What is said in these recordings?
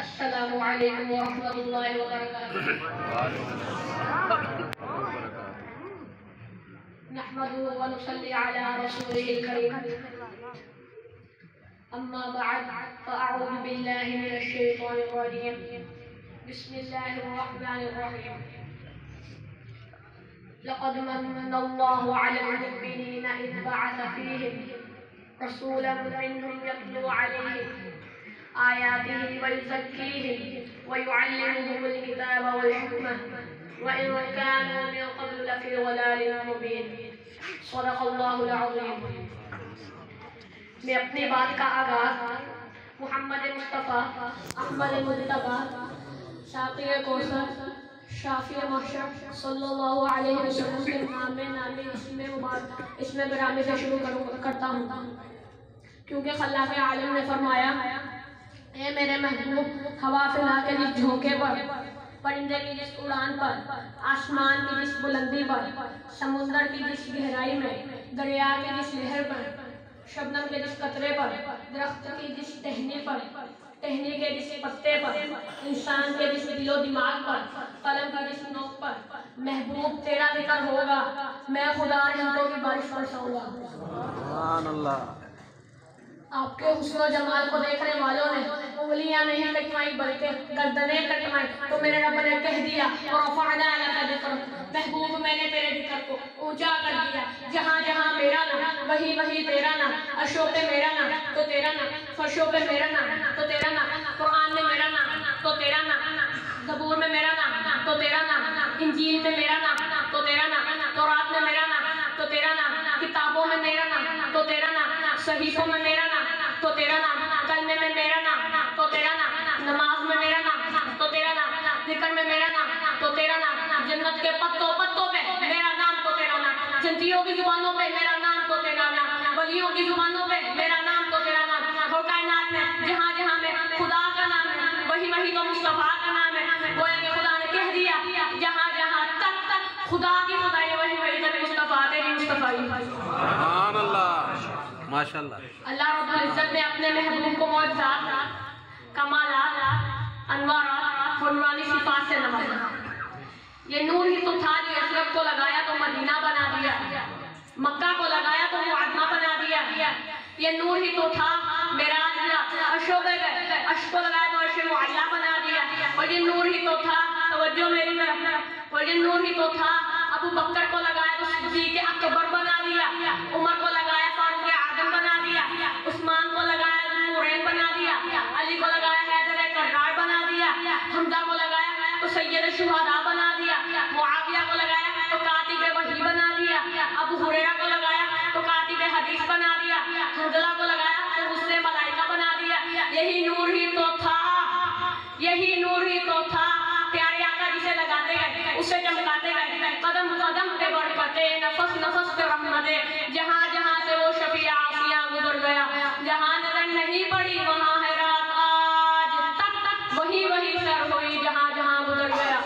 السلام علیکم ورحمۃ اللہ وبرکاتہ۔ نحمده ونصلي على رسوله الكريم، اما بعد فاعوذ باللہ من الشیطان الرجیم، بسم اللہ الرحمن الرحیم۔ لقد من الله على المؤمنين إذ بعث فيهم رسولا منهم يتلو عليهم آياته ويزكيهم ويعلمهم الكتاب والحكمة وإن كانوا من قبل لفي ضلال مبين۔ صدق اللہ العظیم۔ میں اپنی بات کا آغاز محمد مصطفیٰ احمد مجتبیٰ ساقی کوثر شافی محشر صلی اللہ علیہ وسلم کے نام میں نامی اس میں برامی سے شروع کرتا ہوں، کیونکہ خلاق عالم نے فرمایا، اے میرے محبوب، ہوا فضا کے جس جھونکے پر، پرندے کی جس اڑان پر، آسمان کی جس بلندی پر، سمندر کی جس گہرائی میں، دریا کی جس لہر پر، شبنم کے جس قطرے پر، درخت کی جس ٹہنی پر، ٹہنی کے جس پتے پر، انسان کے جس دل و دماغ پر، قلم کی جس نوک پر، محبوب تیرا ذکر ہوگا، میں خدا رحمتوں کی بارش برساؤں گا۔ سبحان اللہ۔ آپ کے حسن و جمال کو دیکھنے والوں نے انگلیاں نہیں کٹوائیں بلکہ گردنیں کٹوائیں، تو میرے رب نے کہہ دیا وَرَفَعْنَا لَكَ ذِكْرَكَ، محبوب میں نے تیرے ذکر کو اونچا کر دیا۔ جہاں جہاں میرا نام، وہی وہی تیرا نام، عرشوں پہ میرا نام تو تیرا نام، فرشوں پہ میرا نام تو تیرا نام، قرآن میں میرا نام تو تیرا نام، زبور میں میرا نام تو تیرا نام، انجیل میں میرا نام تو تیرا نام، تورات میں میرا نام تو تیرا نام، کتابوں میں میرا نام تو تیرا نام، صحیفوں میں میرا نام تو تیرا نام، کلمے میں میرا نام تو تیرا نام، نماز میں میرا نام تو تیرا نام، ذکر میں میرا نام تو تیرا نام، جنت کے پتوں پتوں پہ میرا نام تو تیرا نام، جنتیوں کی زبانوں پہ میرا نام تو تیرا نام، ولیوں کی زبانوں پہ میرا نام تو تیرا نام، اور کائنات میں جہاں جہاں میں خدا کا نام ہے، وہی وہی تو مصطفیٰ کا نام ہے۔ گویا کہ خدا نے کہہ دیا جہاں جہاں تک خدا کی خدائی وہی وہی تک مصطفیٰ تیری مصطفیٰ۔ سبحان اللہ، ماشاءاللہ۔ اللہ رب العزت نے اپنے محبوب کو معجزات، کمالات، انوارات، نورانی صفات سے نوازا۔ یہ نور ہی تو تھا جو یثرب کو لگایا تو مدینہ بنا دیا، مکہ کو لگایا تو معظمہ بنا دیا۔ یہ نور ہی تو تھا معراج کا، عرش کو لگایا تو عرش معلیٰ بنا دیا۔ اور یہ نور ہی تو تھا، توجہ میری طرف، اور یہ نور ہی تو تھا ابو بکر کو لگایا تو صدیق اکبر بنا دیا، عمر کو لگایا فاروق اعظم بنا دیا، عثمان کو لگایا نورین بنا دیا، علی کو لگایا حیدر کرار بنا دیا، حمزہ کو لگایا تو سید شہداء بنا دیا، معاویہ کو لگایا تو کاتب وحی بنا دیا، ابو ہریرہ کو لگایا تو کاتب حدیث بنا دیا، حنظلہ کو لگایا تو غصے ملائکہ بنا دیا۔ یہی نور ہی تو تھا، یہی نور ہی تو تھا، پیارے آقا جسے لگاتے گئے اسے چمکاتے گئے، قدم قدم پہ برکتے، نفس نفس پہ رحمتیں، جہاں جہاں سے وہ شفیع عافیہ گزر گیا، جہاں نظر نہیں پڑی وہاں ہے رات آج تک، وہی وہی سر ہوئی جہاں جہاں گزر گیا۔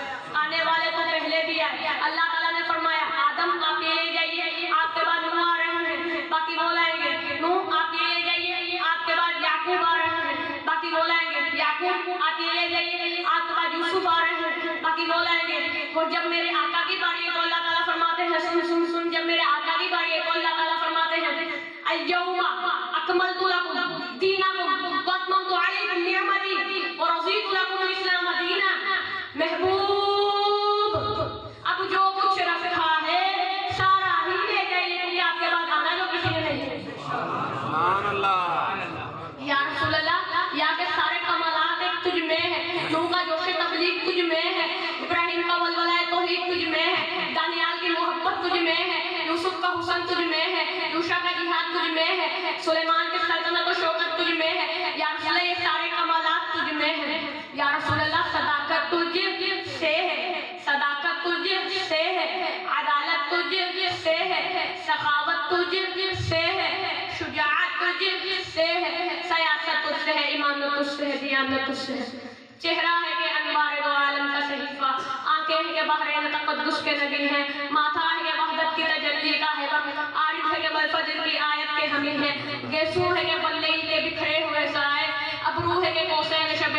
آنے والے تو پہلے بھی آئے، اللہ تعالیٰ نے فرمایا آدم آپ یہ لے جائیے، آپ کے بعد نوح آ رہے ہیں، باقی وہ لائیں گے، نوح آپ یہ لے جائیے، آپ کے بعد یعقوب آ رہے ہیں، باقی وہ لائیں گے، یعقوب آپ یہ لے جائیے، آپ کے بعد یوسف آ رہے ہیں، باقی وہ لائیں گے۔ اور جب میرے آقا کی باری ہے تو اللہ تعالیٰ فرماتے ہیں سن سن سن، جب میرے آقا کی باری ہے تو اللہ تعالیٰ فرماتے ہیں اليوم اکملت لکم دینکم واتممت علیکم نعمتی ورضیت لکم الاسلام دینا۔ محبوب اب جو کچھ رکھا ہے سارا ہی لے جائیے، کیونکہ آپ کے بعد آنا جو کسی نے نہیں ہے۔ سبحان اللہ۔ یا رسول اللہ، یا کہ سارے کمالات ایک تجھ میں ہے، نوح کا جوش تبلیغ تجھ میں ہے، ابراہیم کا ولولہ توحید تجھ میں ہے، دانیال کی محبت تجھ میں ہے، یوسف کا حسن تجھ میں ہے، یوشع کا جہاد تجھ میں ہے، سلیمان کی سلطنت و شوکت تجھ میں ہے۔ یا رسول اللہ، یہ سارے کمالات تجھ میں ہیں۔ یا رسول اللہ، صداقت تجھ سے ہے، صداقت تجھ سے ہے، عدالت تجھ سے ہے، سخاوت تجھ سے ہے، شجاعت تجھ سے ہے، سیاست تجھ سے ہے، ایمانت تجھ سے ہے، دیانت تجھ سے ہے۔ چہرہ ہے کہ انوار دو عالم کا صحیفہ، آنکھیں ہیں کہ بحرین تقدس کے نگین ہیں، ماتھا ہے کہ وحدت کی تجلی کا ہے، عارف ہے کہ والفجر کی آیت کے حمی ہیں، گیسو ہے کہ بلیل کے بکھرے ہوئے سائے، ابرو ہے کہ قوسین شب